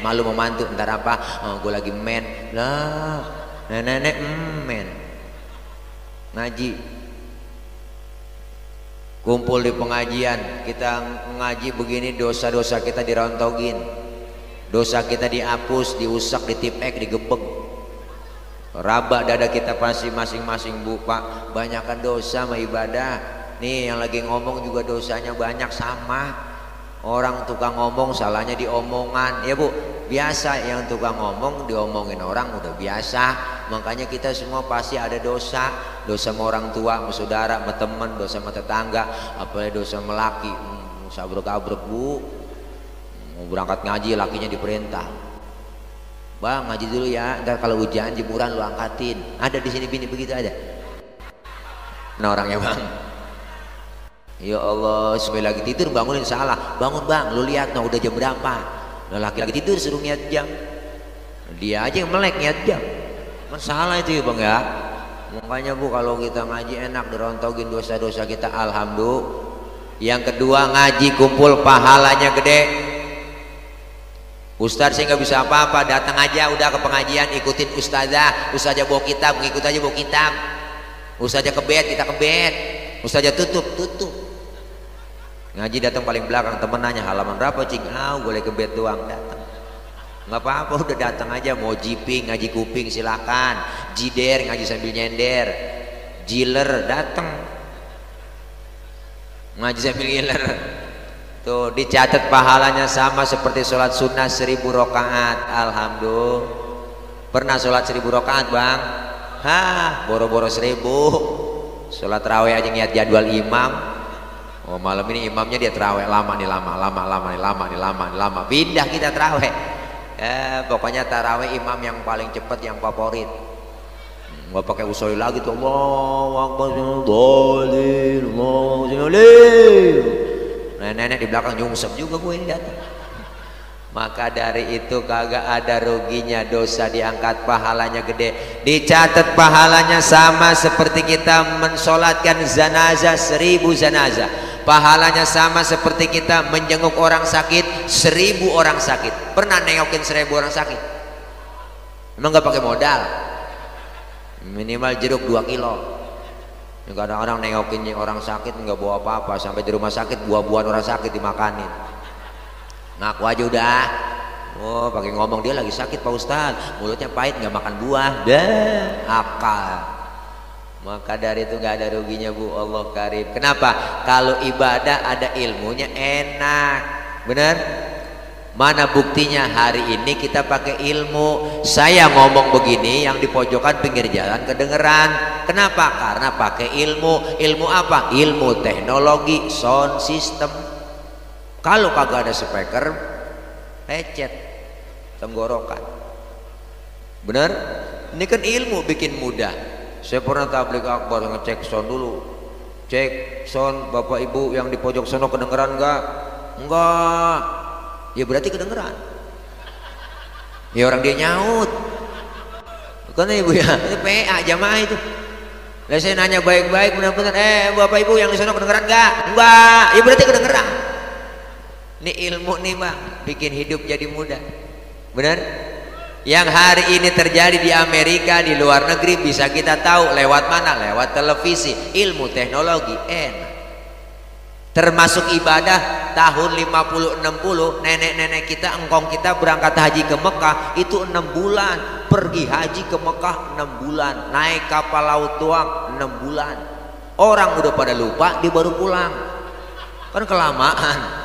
malu memantu, ntar apa? Oh, gue lagi men lah, nenek men ngaji, kumpul di pengajian, kita ngaji begini, dosa-dosa kita dirontogin, dosa kita dihapus, diusak, ditipek, digebek, raba dada kita pasti masing-masing. Bu Pak, banyakkan dosa sama ibadah nih, yang lagi ngomong juga dosanya banyak sama. Orang tukang ngomong salahnya di omongan, ya Bu, biasa. Yang tukang ngomong diomongin orang udah biasa. Makanya kita semua pasti ada dosa, dosa sama orang tua, sama saudara, sama teman, dosa sama tetangga, apalagi dosa sama laki. Sabrek-abrek Bu, mau berangkat ngaji lakinya diperintah, Bang ngaji dulu ya, ntar kalau hujan jemuran lu angkatin. Ada di sini bini begitu ada. Nah orangnya Bang, ya Allah, supaya lagi tidur bangunin salah. Bangun Bang, lu lihat nah udah jam berapa. Nah, laki-laki tidur suruh niat jam, dia aja yang melek niat jam. Masalah itu ya Bang ya. Makanya Bu, kalau kita ngaji enak dirontogin dosa-dosa kita, alhamdulillah. Yang kedua, ngaji kumpul pahalanya gede. Ustadz saya nggak bisa apa-apa, datang aja udah ke pengajian, ikutin ustazah. Ustazah bawa kitab, ngikut aja bawa kitab. Ustazah kebet, kita kebet. Ustazah tutup. Ngaji datang paling belakang, temen nanya halaman berapa cing? Boleh kebet doang, datang. Nggak apa-apa, udah datang aja. Mau jiping, ngaji kuping silakan. Jider, ngaji sambil nyender. Jiler, datang. Ngaji sambil ngiler. Tuh dicatat pahalanya sama seperti sholat sunnah 1000 rakaat. Alhamdulillah. Pernah sholat 1000 rakaat Bang? Boro-boro 1000. Sholat raweh aja niat jadwal imam. Oh malam ini imamnya dia terawih lama, pindah kita terawih. Pokoknya tarawih imam yang paling cepat, yang favorit. Nggak pakai usul lagi tuh. Allahu Akbar, nenek di belakang nyungsep juga gue ini datang. Maka dari itu kagak ada ruginya, dosa diangkat, pahalanya gede. Dicatat pahalanya sama seperti kita mensolatkan zanazah 1000 zanazah. Pahalanya sama seperti kita menjenguk orang sakit 1000 orang sakit. Pernah nengokin 1000 orang sakit? Emang gak pakai modal? Minimal jeruk 2 kilo. Kadang-kadang nengokin orang sakit nggak bawa apa-apa, sampai di rumah sakit buah-buahan orang sakit dimakanin. Ngaku aja udah. Oh pakai ngomong dia lagi sakit Pak Ustadz, mulutnya pahit nggak makan buah. Akal. Maka dari itu nggak ada ruginya Bu, Allah karim. Kenapa? Kalau ibadah ada ilmunya enak, bener? Mana buktinya hari ini kita pakai ilmu. Saya ngomong begini, yang di pojokan pinggir jalan kedengeran. Kenapa? Karena pakai ilmu. Ilmu apa? Ilmu teknologi sound system. Kalau kagak ada speaker, lecet tenggorokan. Bener? Ini kan ilmu bikin mudah. Saya pernah tabligh akbar ngecek sound dulu. Cek sound Bapak Ibu yang di pojok sono kedengeran enggak? Enggak. Ya berarti kedengeran. Ya orang dia nyaut. Bukan Ibu ya, itu PA jamaah itu. Lah saya nanya baik-baik benar-benar, Bapak Ibu yang di sono kedengeran enggak? Enggak. Ya berarti kedengeran. Ini ilmu nih Bang, bikin hidup jadi mudah. Benar? Yang hari ini terjadi di Amerika, di luar negeri bisa kita tahu lewat mana? Lewat televisi. Ilmu teknologi enak. Termasuk ibadah tahun 50-60 nenek-nenek kita, engkong kita berangkat haji ke Mekah itu 6 bulan. Pergi haji ke Mekah 6 bulan. Naik kapal laut tuang 6 bulan. Orang udah pada lupa, dia baru pulang. Kan kelamaan.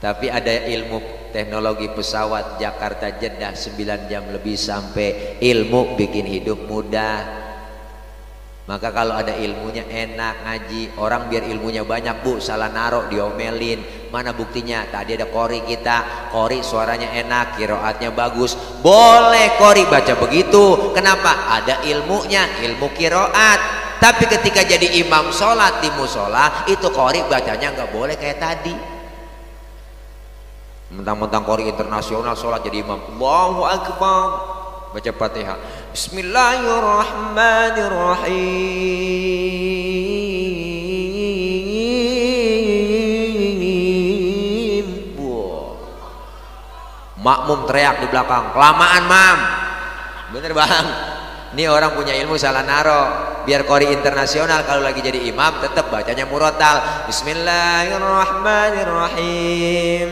Tapi ada ilmu teknologi pesawat Jakarta Jeddah 9 jam lebih sampai. Ilmu bikin hidup mudah. Maka kalau ada ilmunya enak ngaji. Orang biar ilmunya banyak Bu, salah naruh diomelin. Mana buktinya? Tadi ada qori kita, qori suaranya enak, qiraatnya bagus. Boleh qori baca begitu. Kenapa? Ada ilmunya, ilmu qiraat. Tapi ketika jadi imam sholat di musola, itu qori bacanya nggak boleh kayak tadi. Mentang-mentang qori internasional sholat jadi imam, Allahu Akbar, baca Fatihah, Bismillahirrahmanirrahim. makmum teriak di belakang, kelamaan mam. Bener bang, ini orang punya ilmu salah naro. Biar qori internasional kalau lagi jadi imam tetap bacanya murotal. Bismillahirrahmanirrahim,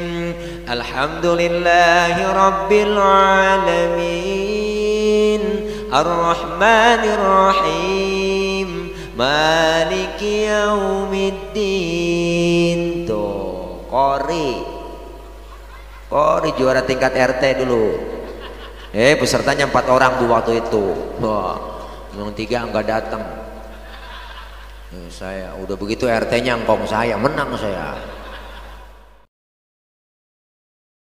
alhamdulillahi rabbil alamin, arrahmanirrahim, maliki yaumiddin. Tuh qori juara tingkat RT dulu. Pesertanya 4 orang bu waktu itu. Wah, yang 3 enggak datang. Saya udah begitu RT-nya engkong saya, menang saya.